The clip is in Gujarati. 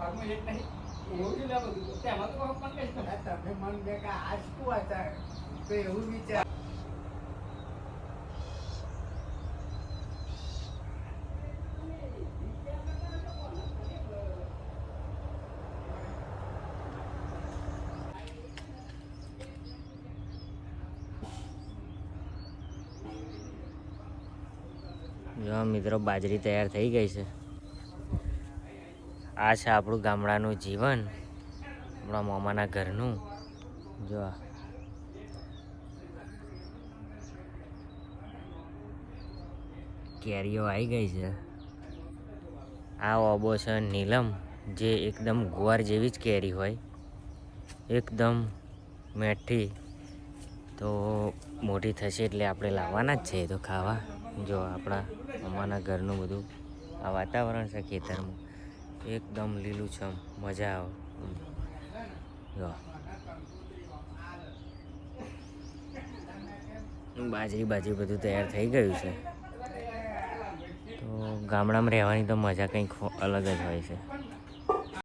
તમે મન બે કે આજ શું હતા તો એવું વિચાર જો મિત્રો બાજરી તૈયાર થઈ ગઈ છે. આ છે આપણું ગામડાનું જીવન, આપણા મામાના ઘરનું. જો કેરીઓ આવી ગઈ છે. આ ઓબો છે નીલમ, જે એકદમ ગુવાર જેવી જ કેરી હોય, એકદમ મેઠી. તો મોટી થશે એટલે આપણે લાવવાના જ છે તો ખાવા. જો આપણા મામાના ઘરનું બધું આ વાતાવરણ છે ખેતરમાં, એકદમ લીલુંછમ, મજા આવે. જો બાજરી બધું તૈયાર થઈ ગયું છે. તો ગામડામાં રહેવાની તો મજા કંઈક અલગ જ હોય છે.